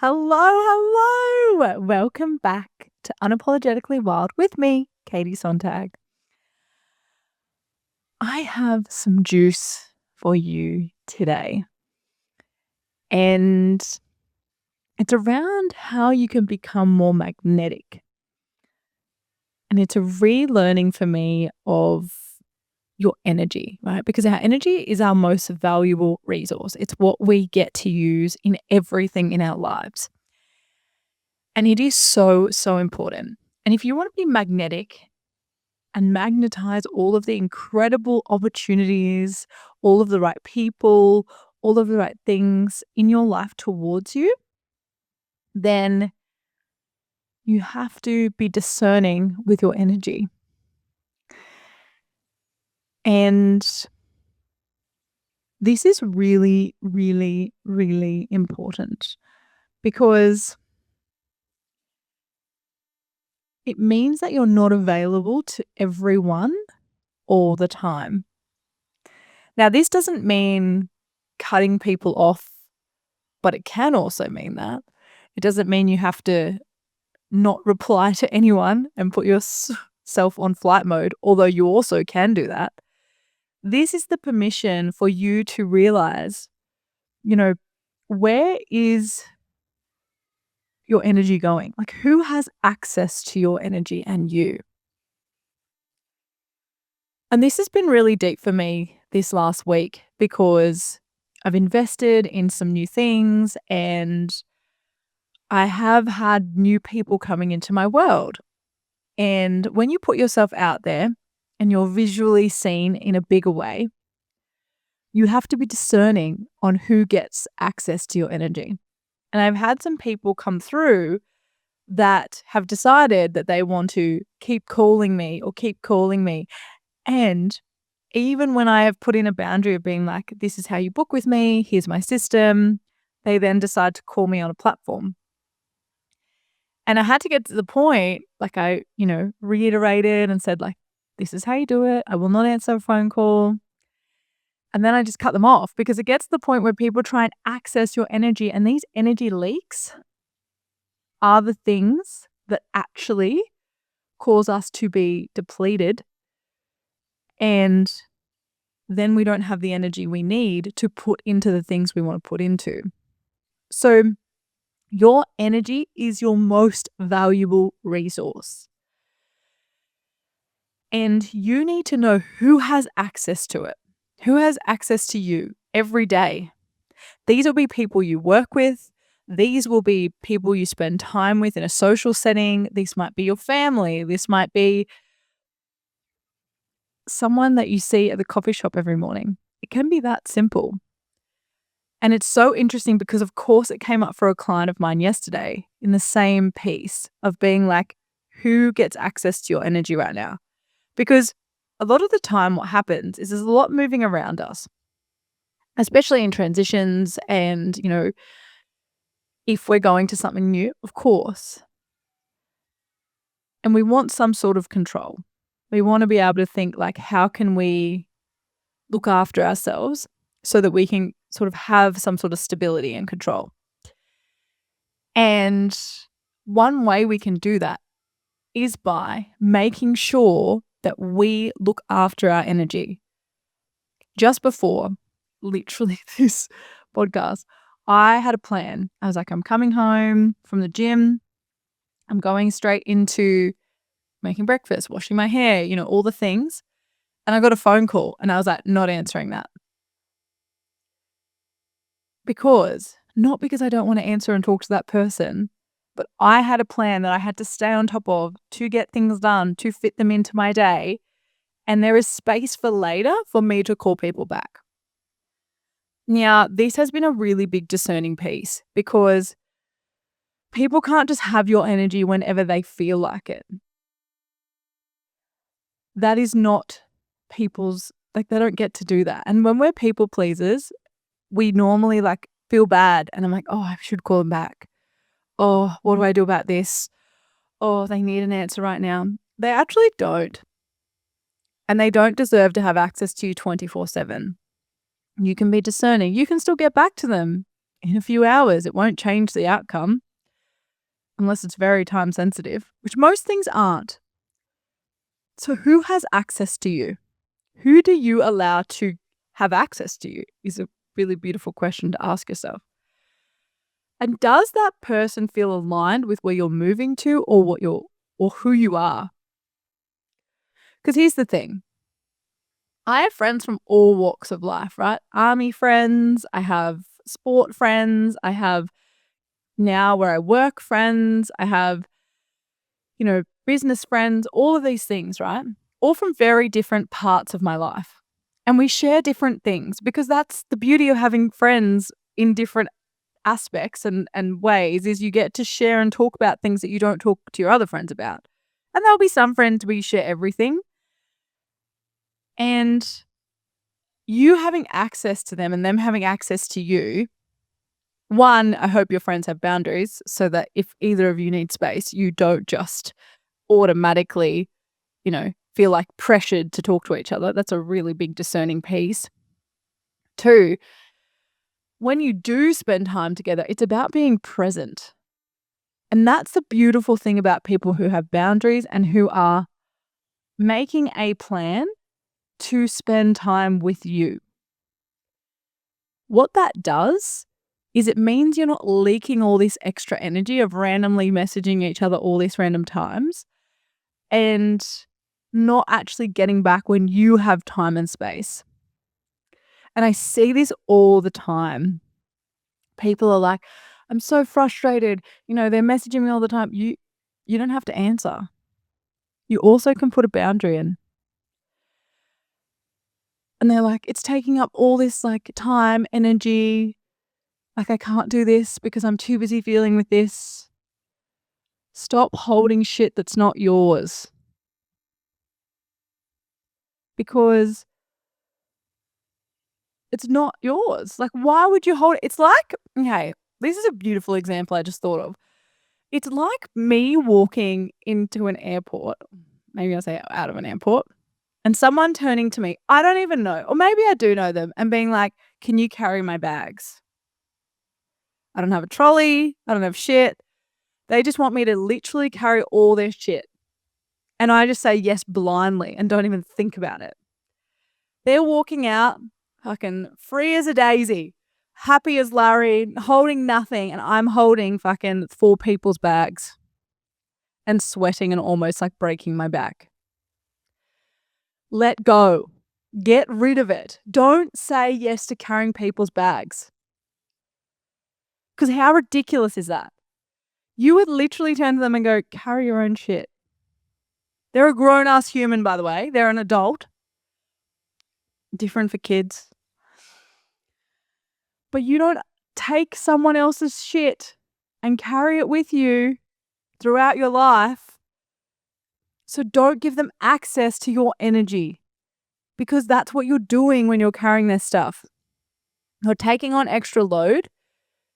Hello. Welcome back to Unapologetically Wild with me, Katie Sontag. I have some juice for you today, and it's around how you can become more magnetic. And it's a relearning for me of your energy, right? Because our energy is our most valuable resource. It's what we get to use in everything in our lives. And it is so, so important. And if you want to be magnetic and magnetize all of the incredible opportunities, all of the right people, all of the right things in your life towards you, then you have to be discerning with your energy. And this is really, really, really important because it means that you're not available to everyone all the time. Now, this doesn't mean cutting people off, but it can also mean that. It doesn't mean you have to not reply to anyone and put yourself on flight mode, although you also can do that. This is the permission for you to realize, where is your energy going? Like, who has access to your energy and you? And this has been really deep for me this last week because I've invested in some new things and I have had new people coming into my world. And when you put yourself out there and you're visually seen in a bigger way, you have to be discerning on who gets access to your energy. And I've had some people come through that have decided that they want to keep calling me. And even when I have put in a boundary of being like, this is how you book with me, here's my system, they then decide to call me on a platform. And I had to get to the point, like I, reiterated and said, like, this is how you do it. I will not answer a phone call. And then I just cut them off because it gets to the point where people try and access your energy. And these energy leaks are the things that actually cause us to be depleted. And then we don't have the energy we need to put into the things we want to put into. So your energy is your most valuable resource. And you need to know who has access to it, who has access to you every day. These will be people you work with. These will be people you spend time with in a social setting. This might be your family. This might be someone that you see at the coffee shop every morning. It can be that simple. And it's so interesting because, of course, it came up for a client of mine yesterday in the same piece of being like, who gets access to your energy right now? Because a lot of the time what happens is there's a lot moving around us, especially in transitions and, if we're going to something new, of course. And we want some sort of control. We want to be able to think like, how can we look after ourselves so that we can sort of have some sort of stability and control. And one way we can do that is by making sure that we look after our energy. Just before, literally this podcast, I had a plan. I was like, I'm coming home from the gym. I'm going straight into making breakfast, washing my hair, all the things. And I got a phone call and I was like, not answering that. Not because I don't want to answer and talk to that person, but I had a plan that I had to stay on top of to get things done, to fit them into my day. And there is space for later for me to call people back. Now, this has been a really big discerning piece because people can't just have your energy whenever they feel like it. That is not people's, they don't get to do that. And when we're people pleasers, we normally feel bad. And I'm like, oh, I should call them back. Oh, what do I do about this? Oh, they need an answer right now. They actually don't. And they don't deserve to have access to you 24/7. You can be discerning. You can still get back to them in a few hours. It won't change the outcome unless it's very time sensitive, which most things aren't. So who has access to you? Who do you allow to have access to you is a really beautiful question to ask yourself. And does that person feel aligned with where you're moving to or who you are? Because here's the thing. I have friends from all walks of life, right? Army friends, I have sport friends, I have now where I work friends, I have, business friends, all of these things, right? All from very different parts of my life. And we share different things because that's the beauty of having friends in different aspects and ways is you get to share and talk about things that you don't talk to your other friends about. And there'll be some friends where you share everything. And you having access to them and them having access to you, one, I hope your friends have boundaries so that if either of you need space, you don't just automatically, feel like pressured to talk to each other. That's a really big discerning piece. Two, when you do spend time together, it's about being present. And that's the beautiful thing about people who have boundaries and who are making a plan to spend time with you. What that does is it means you're not leaking all this extra energy of randomly messaging each other all these random times and not actually getting back when you have time and space. And I see this all the time. People are like, I'm so frustrated. They're messaging me all the time. You don't have to answer. You also can put a boundary in. And they're like, it's taking up all this time, energy. I can't do this because I'm too busy dealing with this. Stop holding shit that's not yours. Because it's not yours. Why would you hold it? It's like, okay, this is a beautiful example I just thought of. It's like me walking into an airport, maybe I'll say out of an airport, and someone turning to me, I don't even know, or maybe I do know them, and being like, can you carry my bags? I don't have a trolley. I don't have shit. They just want me to literally carry all their shit. And I just say yes blindly and don't even think about it. They're walking out fucking free as a daisy, happy as Larry, holding nothing. And I'm holding fucking 4 people's bags and sweating and almost breaking my back. Let go. Get rid of it. Don't say yes to carrying people's bags. Because how ridiculous is that? You would literally turn to them and go, carry your own shit. They're a grown-ass human, by the way. They're an adult. Different for kids. But you don't take someone else's shit and carry it with you throughout your life. So don't give them access to your energy because that's what you're doing when you're carrying their stuff. You're taking on extra load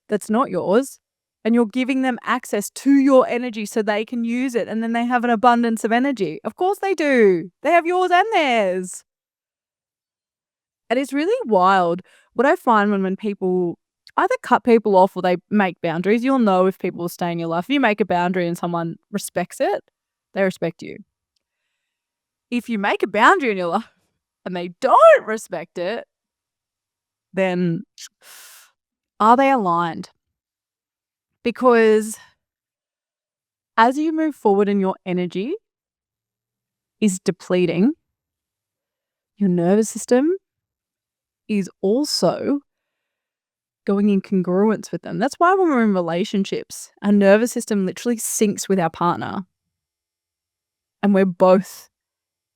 that's not yours and you're giving them access to your energy so they can use it and then they have an abundance of energy. Of course they do. They have yours and theirs. And it's really wild. What I find when people either cut people off or they make boundaries, you'll know if people will stay in your life. If you make a boundary and someone respects it, they respect you. If you make a boundary in your life and they don't respect it, then are they aligned? Because as you move forward and your energy is depleting, your nervous system is also going in congruence with them. That's why when we're in relationships, our nervous system literally syncs with our partner. And we're both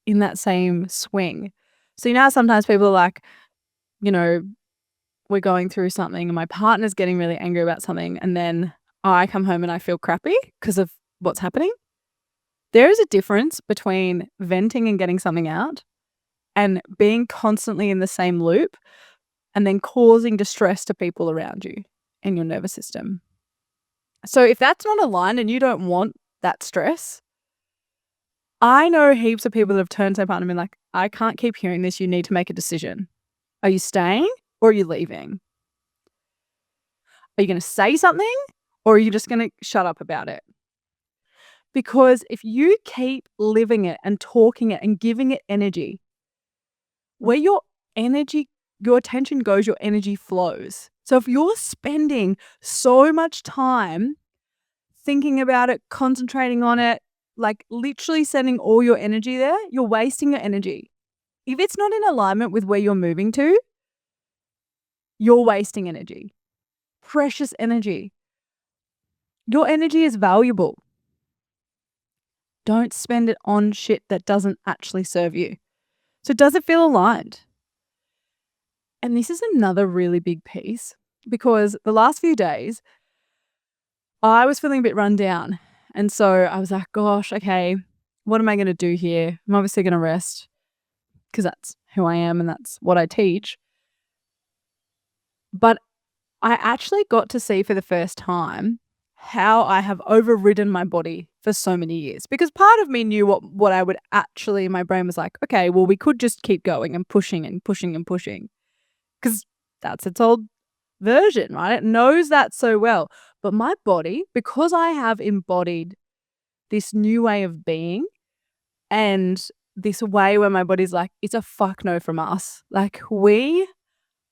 in that same swing. So sometimes people are like, we're going through something and my partner's getting really angry about something and then I come home and I feel crappy because of what's happening. There is a difference between venting and getting something out and being constantly in the same loop and then causing distress to people around you and your nervous system. So if that's not aligned and you don't want that stress, I know heaps of people that have turned to their partner and been like, I can't keep hearing this. You need to make a decision. Are you staying or are you leaving? Are you going to say something or are you just going to shut up about it? Because if you keep living it and talking it and giving it energy, where your attention goes, your energy flows. So if you're spending so much time thinking about it, concentrating on it, like literally sending all your energy there, you're wasting your energy. If it's not in alignment with where you're moving to, you're wasting energy. Precious energy. Your energy is valuable. Don't spend it on shit that doesn't actually serve you. So does it feel aligned? And this is another really big piece because the last few days I was feeling a bit run down. And so I was like, gosh, okay, what am I going to do here? I'm obviously going to rest because that's who I am and that's what I teach. But I actually got to see for the first time how I have overridden my body for so many years. Because part of me knew what I would actually, my brain was like, okay, well, we could just keep going and pushing and pushing and pushing. Because that's its old version, right? It knows that so well. But my body, because I have embodied this new way of being and this way where my body's like, it's a fuck no from us. Like we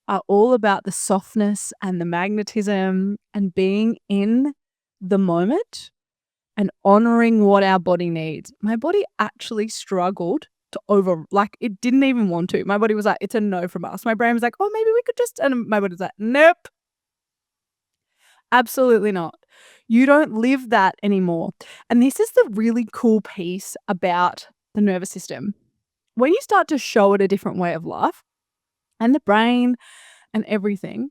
are all about the softness and the magnetism and being in the moment and honoring what our body needs. My body actually struggled to it didn't even want to. My body was like, it's a no from us. My brain was like, oh, maybe we could just, and my body was like, nope, absolutely not. You don't live that anymore. And this is the really cool piece about the nervous system. When you start to show it a different way of life and the brain and everything,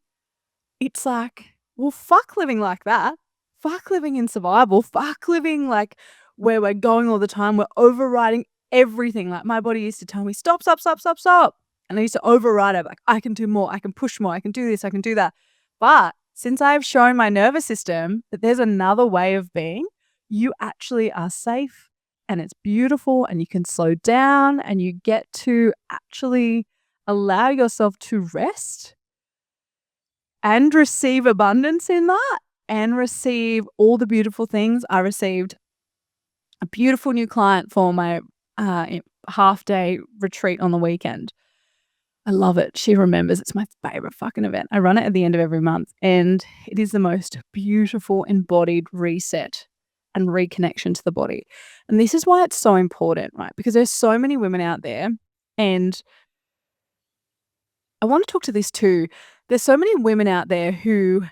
it's like, well, fuck living like that. Fuck living in survival. Fuck living like where we're going all the time. We're overriding everything. Like my body used to tell me, stop, stop, stop, stop, stop. And I used to override it. Like I can do more. I can push more. I can do this. I can do that. But since I've shown my nervous system that there's another way of being, you actually are safe and it's beautiful and you can slow down and you get to actually allow yourself to rest and receive abundance in that and receive all the beautiful things. I received a beautiful new client for my half-day retreat on the weekend. I love it. She remembers. It's my favorite fucking event. I run it at the end of every month and it is the most beautiful embodied reset and reconnection to the body. And this is why it's so important, right? Because there's so many women out there and I want to talk to this too. There's so many women out there who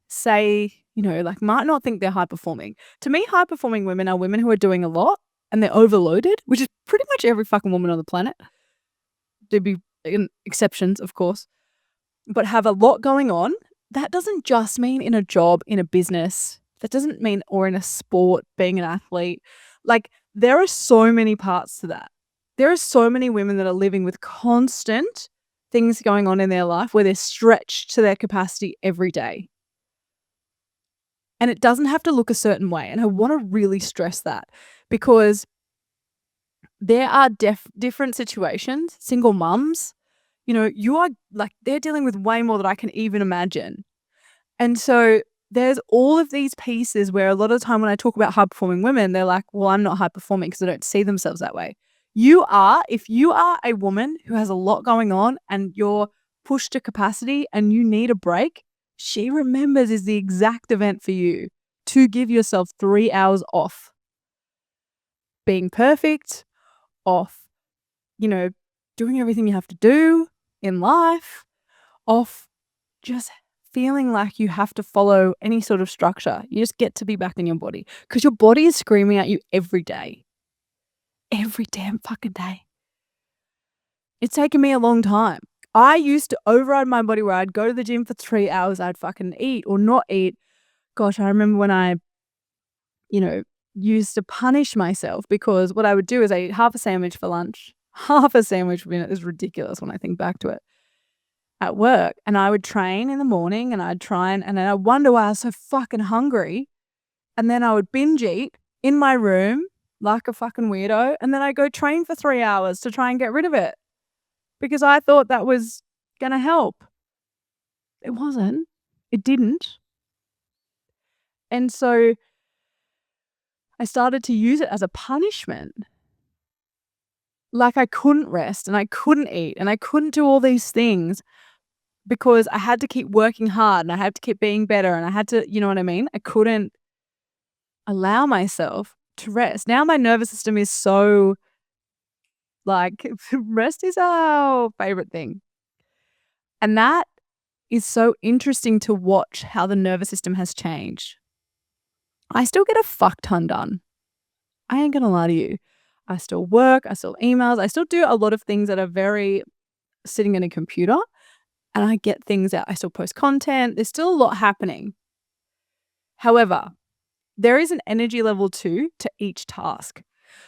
say, like might not think they're high performing. To me, high performing women are women who are doing a lot and they're overloaded, which is pretty much every fucking woman on the planet. There'd be exceptions, of course, but have a lot going on. That doesn't just mean in a job, in a business. That doesn't mean, or in a sport, being an athlete. Like there are so many parts to that. There are so many women that are living with constant things going on in their life where they're stretched to their capacity every day. And it doesn't have to look a certain way. And I want to really stress that because there are different situations, single mums, you are like, they're dealing with way more than I can even imagine. And so there's all of these pieces where a lot of the time when I talk about high performing women, they're like, well, I'm not high performing because they don't see themselves that way. If you are a woman who has a lot going on and you're pushed to capacity and you need a break, She Remembers is the exact event for you to give yourself 3 hours off being perfect, off, doing everything you have to do in life, off just feeling like you have to follow any sort of structure. You just get to be back in your body because your body is screaming at you every day. Every damn fucking day. It's taken me a long time. I used to override my body where I'd go to the gym for 3 hours, I'd fucking eat or not eat. Gosh, I remember when I, used to punish myself because what I would do is I eat half a sandwich for lunch, half a sandwich for dinner. It's ridiculous when I think back to it. At work, and I would train in the morning and I'd try and then I wonder why I was so fucking hungry. And then I would binge eat in my room like a fucking weirdo. And then I go train for 3 hours to try and get rid of it because I thought that was going to help. It wasn't. It didn't. And so I started to use it as a punishment. Like I couldn't rest and I couldn't eat and I couldn't do all these things because I had to keep working hard and I had to keep being better and I had to, you know what I mean? I couldn't allow myself to rest. Now my nervous system is so like rest is our favorite thing. And that is so interesting to watch how the nervous system has changed. I still get a fuck ton done. I ain't gonna lie to you. I still work, I still emails, I still do a lot of things that are very sitting in a computer and I get things out. I still post content. There's still a lot happening. However, there is an energy level too to each task.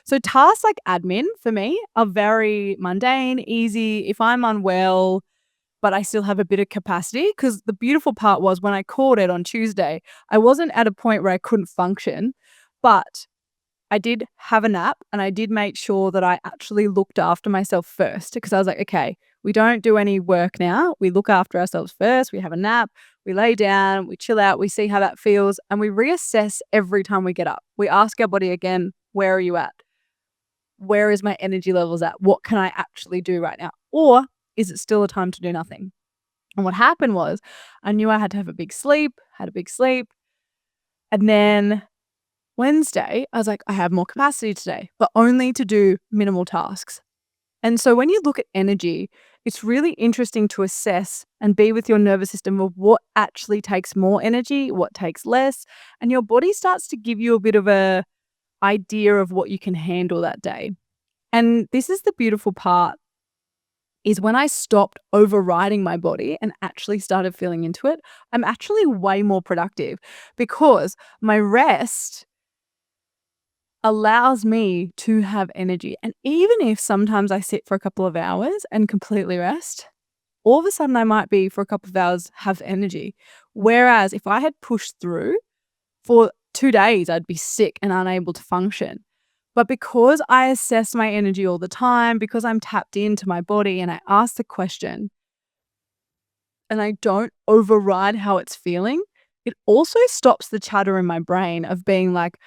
So tasks like admin for me are very mundane, easy. If I'm unwell, but I still have a bit of capacity, because the beautiful part was when I called it on Tuesday, I wasn't at a point where I couldn't function, but I did have a nap and I did make sure that I actually looked after myself first, because I was like, okay, we don't do any work now. We look after ourselves first. We have a nap. We lay down. We chill out. We see how that feels. And we reassess every time we get up. We ask our body again, where are you at? Where is my energy levels at? What can I actually do right now? Or is it still a time to do nothing? And what happened was I knew I had to have a big sleep, had a big sleep. And then Wednesday, I was like, I have more capacity today, but only to do minimal tasks. And so when you look at energy, it's really interesting to assess and be with your nervous system of what actually takes more energy, what takes less, and your body starts to give you a bit of a idea of what you can handle that day. And this is the beautiful part, is when I stopped overriding my body and actually started feeling into it, I'm actually way more productive because my rest allows me to have energy. And even if sometimes I sit for a couple of hours and completely rest, all of a sudden I might be for a couple of hours have energy. Whereas if I had pushed through for 2 days, I'd be sick and unable to function. But because I assess my energy all the time, because I'm tapped into my body and I ask the question and I don't override how it's feeling, it also stops the chatter in my brain of being like,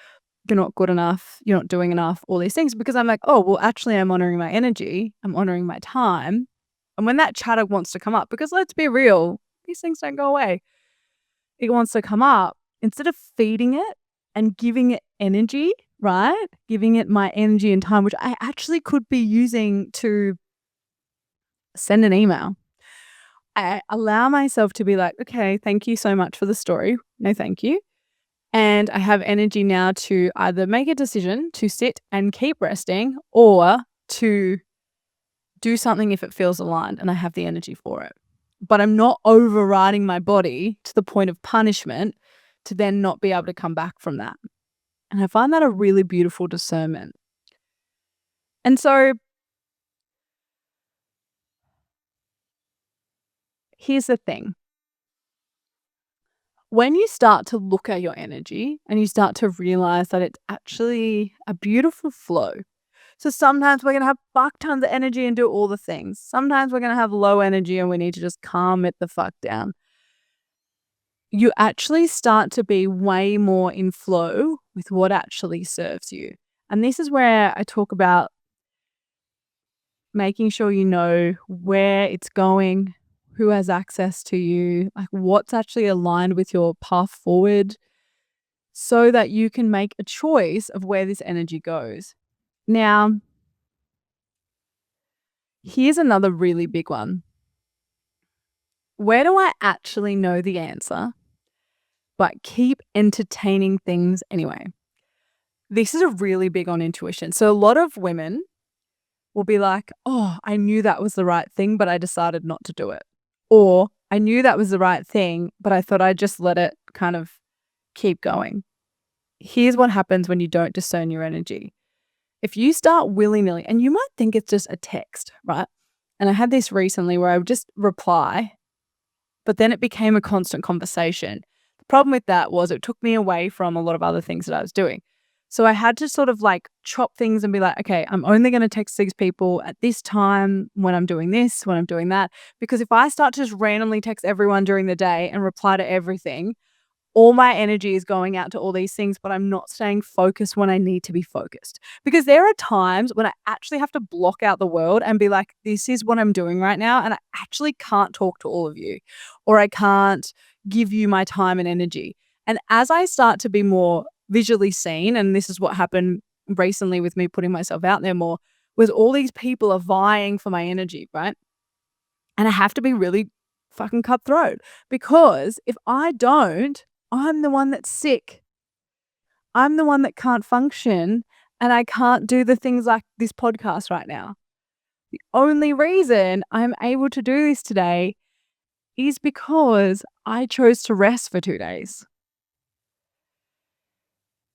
you're not good enough, you're not doing enough, all these things, because I'm like, oh, well, actually, I'm honoring my energy, I'm honoring my time. And when that chatter wants to come up, because let's be real, these things don't go away. It wants to come up. Instead of feeding it and giving it energy, right? Giving it my energy and time, which I actually could be using to send an email. I allow myself to be like, okay, thank you so much for the story. No, thank you. And I have energy now to either make a decision to sit and keep resting or to do something if it feels aligned and I have the energy for it. But I'm not overriding my body to the point of punishment to then not be able to come back from that. And I find that a really beautiful discernment. And so here's the thing. When you start to look at your energy and you start to realize that it's actually a beautiful flow. So sometimes we're going to have fuck tons of energy and do all the things. Sometimes we're going to have low energy and we need to just calm it the fuck down. You actually start to be way more in flow with what actually serves you. And this is where I talk about making sure you know where it's going, who has access to you, like what's actually aligned with your path forward, so that you can make a choice of where this energy goes. Now, here's another really big one. Where do I actually know the answer, but keep entertaining things anyway? This is a really big on intuition. So a lot of women will be like, oh, I knew that was the right thing, but I decided not to do it. Or I knew that was the right thing, but I thought I'd just let it kind of keep going. Here's what happens when you don't discern your energy. If you start willy-nilly, and you might think it's just a text, right? And I had this recently where I would just reply, but then it became a constant conversation. The problem with that was it took me away from a lot of other things that I was doing. So I had to sort of like chop things and be like, okay, I'm only going to text these people at this time when I'm doing this, when I'm doing that. Because if I start to just randomly text everyone during the day and reply to everything, all my energy is going out to all these things, but I'm not staying focused when I need to be focused. Because there are times when I actually have to block out the world and be like, this is what I'm doing right now. And I actually can't talk to all of you, or I can't give you my time and energy. And as I start to be more visually seen, and this is what happened recently with me putting myself out there more, was all these people are vying for my energy, right? And I have to be really fucking cutthroat, because if I don't, I'm the one that's sick. I'm the one that can't function, and I can't do the things like this podcast right now. The only reason I'm able to do this today is because I chose to rest for 2 days.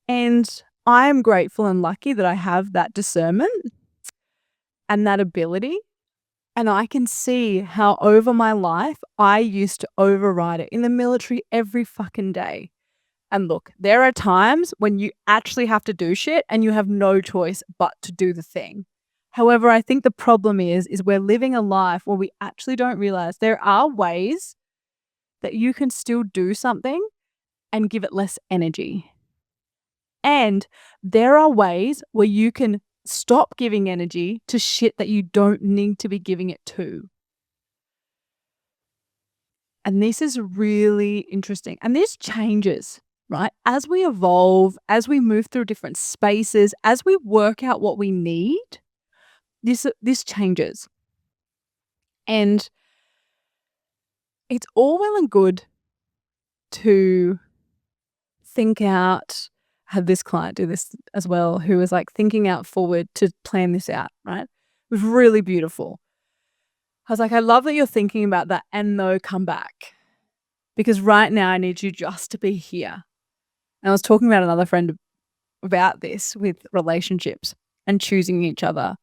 And I'm grateful and lucky that I have that discernment and that ability. And I can see how over my life, I used to override it in the military every fucking day. And look, there are times when you actually have to do shit and you have no choice but to do the thing. However, I think the problem is we're living a life where we actually don't realize there are ways that you can still do something and give it less energy. And there are ways where you can stop giving energy to shit that you don't need to be giving it to. And this is really interesting. And this changes, right? As we evolve, as we move through different spaces, as we work out what we need, this changes. And it's all well and good to think out. I had this client do this as well, who was like thinking out forward to plan this out, right? It was really beautiful. I was like, I love that you're thinking about that, and no, come back. Because right now I need you just to be here. And I was talking about another friend about this with relationships and choosing each other.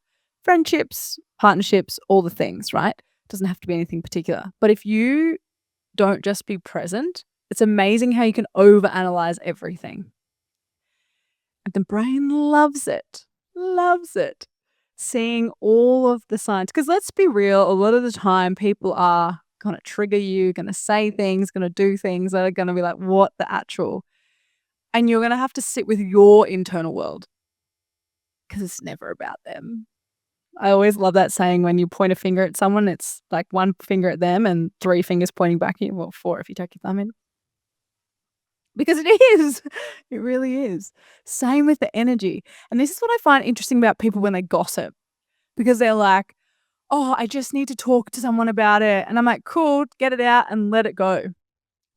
Friendships, partnerships, all the things, right? Doesn't have to be anything particular. But if you don't just be present, it's amazing how you can overanalyze everything. And the brain loves it. Loves it. Seeing all of the signs. Because let's be real, a lot of the time people are going to trigger you, going to say things, going to do things that are going to be like, what the actual? And you're going to have to sit with your internal world, because it's never about them. I always love that saying, when you point a finger at someone, it's like one finger at them and 3 fingers pointing back at you. Well, 4 if you tuck your thumb in. Because it is. It really is. Same with the energy. And this is what I find interesting about people when they gossip, because they're like, oh, I just need to talk to someone about it. And I'm like, cool, get it out and let it go.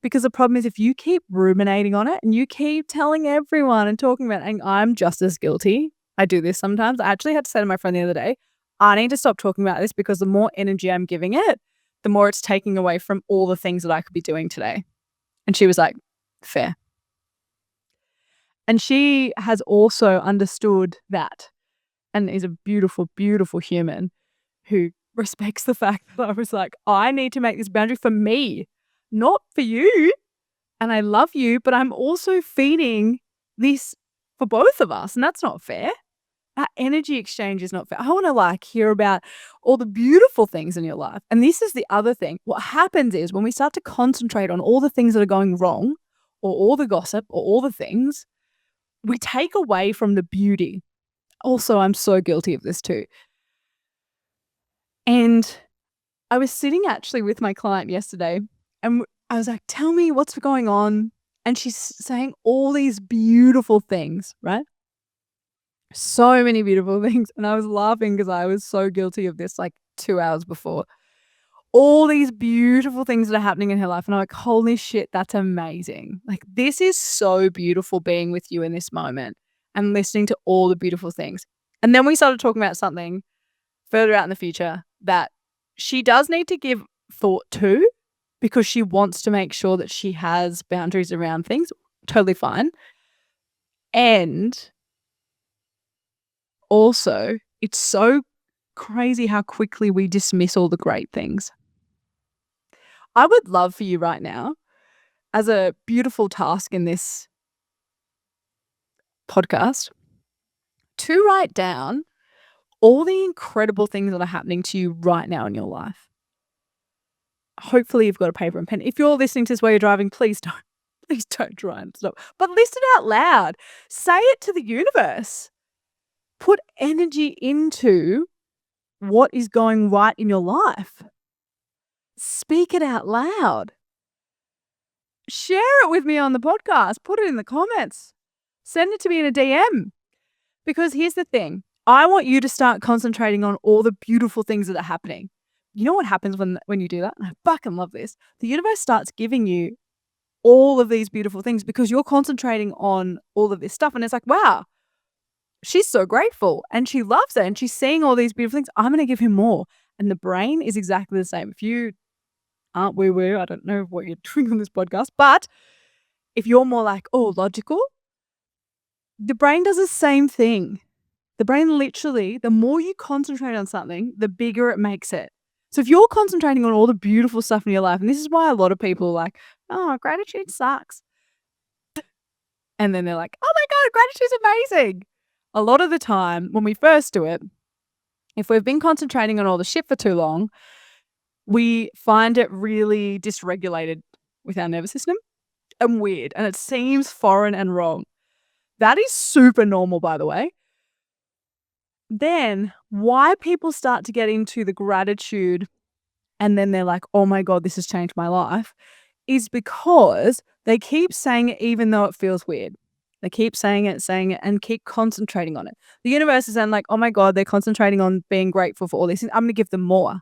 Because the problem is, if you keep ruminating on it and you keep telling everyone and talking about it, and I'm just as guilty. I do this sometimes. I actually had to say to my friend the other day, I need to stop talking about this, because the more energy I'm giving it, the more it's taking away from all the things that I could be doing today. And she was like, fair. And she has also understood that, and is a beautiful, beautiful human who respects the fact that I was like, I need to make this boundary for me, not for you. And I love you, but I'm also feeding this for both of us. And that's not fair. That energy exchange is not fair. I want to hear about all the beautiful things in your life. And this is the other thing. What happens is, when we start to concentrate on all the things that are going wrong, or all the gossip, or all the things, we take away from the beauty. Also, I'm so guilty of this too. And I was sitting actually with my client yesterday, and I was like, tell me what's going on. And she's saying all these beautiful things, right? So many beautiful things. And I was laughing because I was so guilty of this 2 hours before. All these beautiful things that are happening in her life. And I'm like, holy shit, that's amazing. This is so beautiful, being with you in this moment and listening to all the beautiful things. And then we started talking about something further out in the future that she does need to give thought to, because she wants to make sure that she has boundaries around things. Totally fine. And also, it's so crazy how quickly we dismiss all the great things. I would love for you right now, as a beautiful task in this podcast, to write down all the incredible things that are happening to you right now in your life. Hopefully you've got a paper and pen. If you're listening to this while you're driving, please don't. Please don't try and stop. But listen out loud. Say it to the universe. Put energy into what is going right in your life. Speak it out loud. Share it with me on the podcast. Put it in the comments. Send it to me in a DM. Because here's the thing. I want you to start concentrating on all the beautiful things that are happening. You know what happens when you do that? I fucking love this. The universe starts giving you all of these beautiful things because you're concentrating on all of this stuff. And it's like, wow, she's so grateful and she loves it and she's seeing all these beautiful things. I'm going to give him more. And the brain is exactly the same. If you aren't woo-woo, I don't know what you're doing on this podcast, but if you're more like, oh, logical, the brain does the same thing. The brain literally, the more you concentrate on something, the bigger it makes it. So if you're concentrating on all the beautiful stuff in your life, and this is why a lot of people are like, oh, gratitude sucks. And then they're like, oh my God, gratitude's amazing. A lot of the time when we first do it, if we've been concentrating on all the shit for too long, we find it really dysregulated with our nervous system and weird. And it seems foreign and wrong. That is super normal, by the way. Then why people start to get into the gratitude and then they're like, oh my God, this has changed my life, is because they keep saying it even though it feels weird. They keep saying it, and keep concentrating on it. The universe is then like, oh my God, they're concentrating on being grateful for all these things. I'm going to give them more.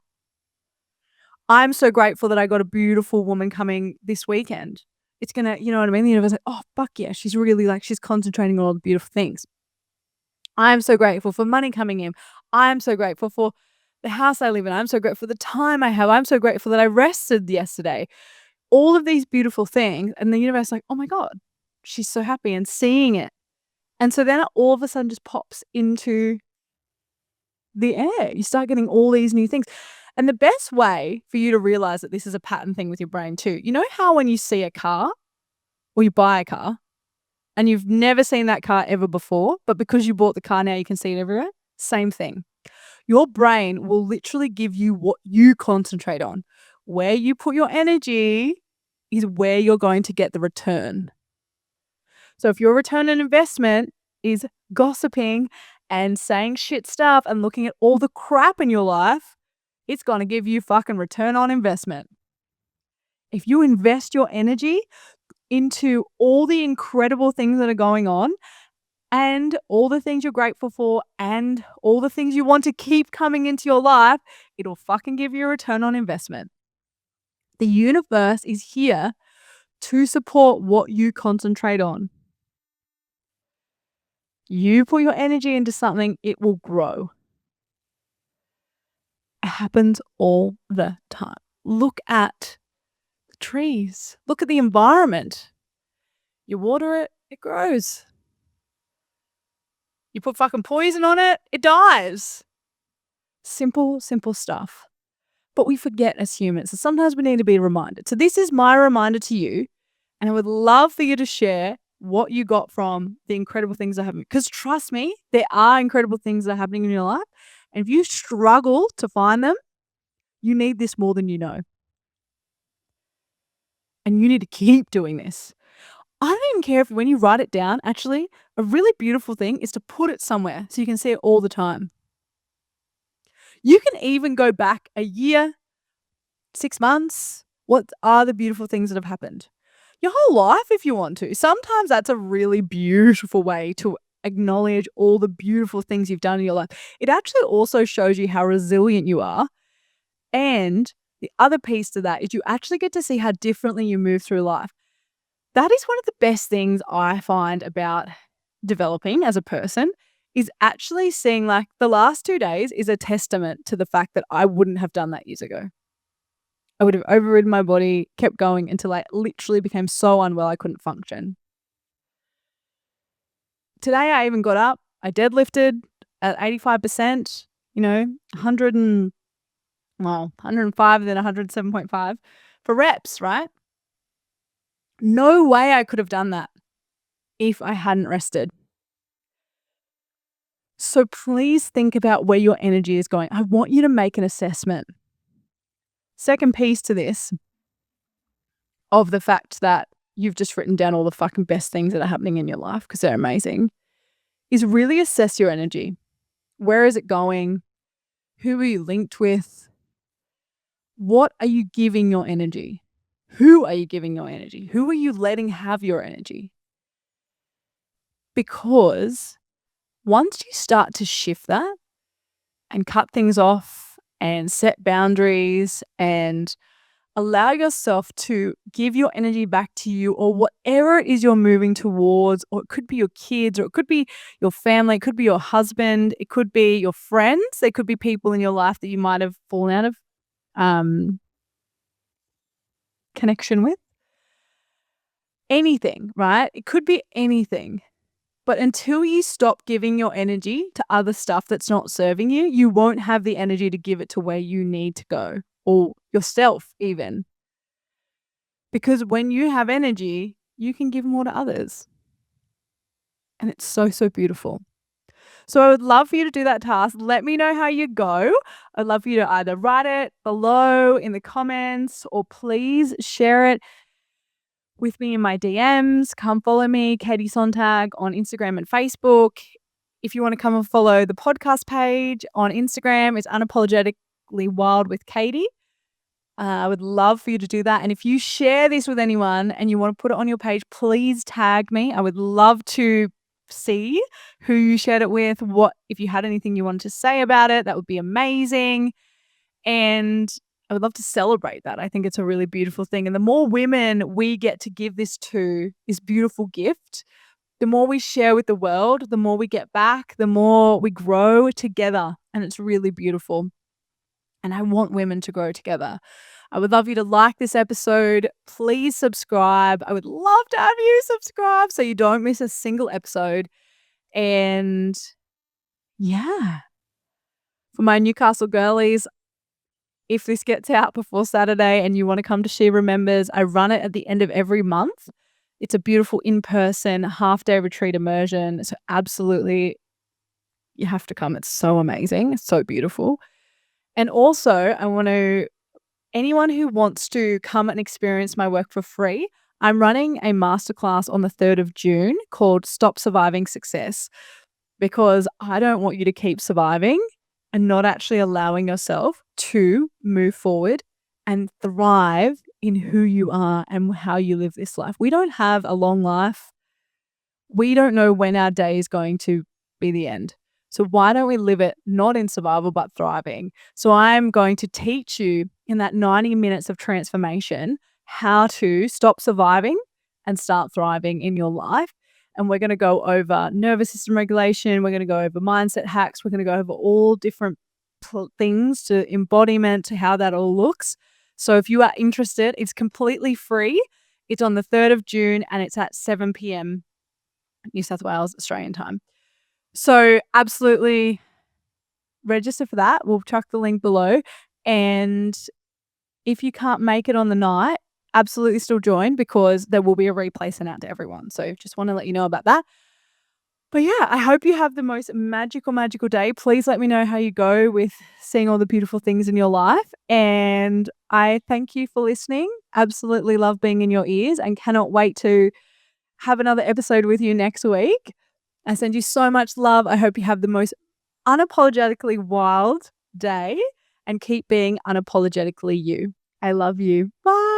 I'm so grateful that I got a beautiful woman coming this weekend. It's going to, you know what I mean? The universe is like, oh, fuck yeah. She's really like, she's concentrating on all the beautiful things. I'm so grateful for money coming in. I'm so grateful for the house I live in. I'm so grateful for the time I have. I'm so grateful that I rested yesterday. All of these beautiful things. And the universe is like, oh my God, she's so happy and seeing it. And so then it all of a sudden just pops into the air. You start getting all these new things. And the best way for you to realize that this is a pattern thing with your brain too, you know how when you see a car or you buy a car and you've never seen that car ever before, but because you bought the car now you can see it everywhere? Same thing. Your brain will literally give you what you concentrate on. Where you put your energy is where you're going to get the return. So if your return on investment is gossiping and saying shit stuff and looking at all the crap in your life, it's going to give you fucking return on investment. If you invest your energy into all the incredible things that are going on and all the things you're grateful for and all the things you want to keep coming into your life, it'll fucking give you a return on investment. The universe is here to support what you concentrate on. You put your energy into something, it will grow. It happens all the time. Look at the trees. Look at the environment. You water it, it grows. You put fucking poison on it, it dies. Simple, simple stuff. But we forget as humans. So sometimes we need to be reminded. So this is my reminder to you. And I would love for you to share what you got from the incredible things that happen. Because trust me, there are incredible things that are happening in your life. And if you struggle to find them, you need this more than you know. And you need to keep doing this. I don't even care if when you write it down, actually, a really beautiful thing is to put it somewhere so you can see it all the time. You can even go back a year, 6 months. What are the beautiful things that have happened? Your whole life if you want to. Sometimes that's a really beautiful way to acknowledge all the beautiful things you've done in your life. It actually also shows you how resilient you are. And the other piece to that is you actually get to see how differently you move through life. That is one of the best things I find about developing as a person is actually seeing like the last 2 days is a testament to the fact that I wouldn't have done that years ago. I would have overridden my body, kept going until I literally became so unwell I couldn't function. Today I even got up, I deadlifted at 85%, 105 and then 107.5 for reps, right? No way I could have done that if I hadn't rested. So please think about where your energy is going. I want you to make an assessment. Second piece to this of the fact that you've just written down all the fucking best things that are happening in your life because they're amazing, is really assess your energy. Where is it going? Who are you linked with? What are you giving your energy? Who are you giving your energy? Who are you letting have your energy? Because once you start to shift that and cut things off and set boundaries and allow yourself to give your energy back to you or whatever it is you're moving towards, or it could be your kids, or it could be your family, it could be your husband, it could be your friends, there could be people in your life that you might have fallen out of connection with. Anything, right? It could be anything. But until you stop giving your energy to other stuff that's not serving you, you won't have the energy to give it to where you need to go, or yourself even. Because when you have energy, you can give more to others. And it's so, so beautiful. So I would love for you to do that task. Let me know how you go. I'd love for you to either write it below in the comments, or please share it with me in my DMs. Come follow me, Katie Sontag, on Instagram and Facebook. If you want to come and follow the podcast page on Instagram, it's Unapologetically Wild with Katie. I would love for you to do that. And if you share this with anyone and you want to put it on your page, please tag me. I would love to see who you shared it with. If you had anything you wanted to say about it, that would be amazing. And I would love to celebrate that. I think it's a really beautiful thing. And the more women we get to give this beautiful gift, the more we share with the world, the more we get back, the more we grow together. And it's really beautiful. And I want women to grow together. I would love you to like this episode. Please subscribe. I would love to have you subscribe so you don't miss a single episode. And yeah, for my Newcastle girlies, if this gets out before Saturday and you want to come to She Remembers, I run it at the end of every month. It's a beautiful in-person half-day retreat immersion. So absolutely, you have to come. It's so amazing. It's so beautiful. And also, anyone who wants to come and experience my work for free, I'm running a masterclass on the 3rd of June called Stop Surviving Success, because I don't want you to keep surviving and not actually allowing yourself to move forward and thrive in who you are and how you live this life. We don't have a long life. We don't know when our day is going to be the end. So why don't we live it not in survival, but thriving? So I'm going to teach you in that 90 minutes of transformation how to stop surviving and start thriving in your life. And we're going to go over nervous system regulation. We're going to go over mindset hacks. We're going to go over all different things, to embodiment, to how that all looks. So if you are interested, it's completely free. It's on the 3rd of June and it's at 7 p.m. New South Wales, Australian time. So absolutely register for that. We'll chuck the link below. And if you can't make it on the night, absolutely still join, because there will be a replay sent out to everyone. So just want to let you know about that. But yeah, I hope you have the most magical day. Please let me know how you go with seeing all the beautiful things in your life. And I thank you for listening. Absolutely love being in your ears and cannot wait to have another episode with you next week. I send you so much love. I hope you have the most unapologetically wild day and keep being unapologetically you. I love you. Bye.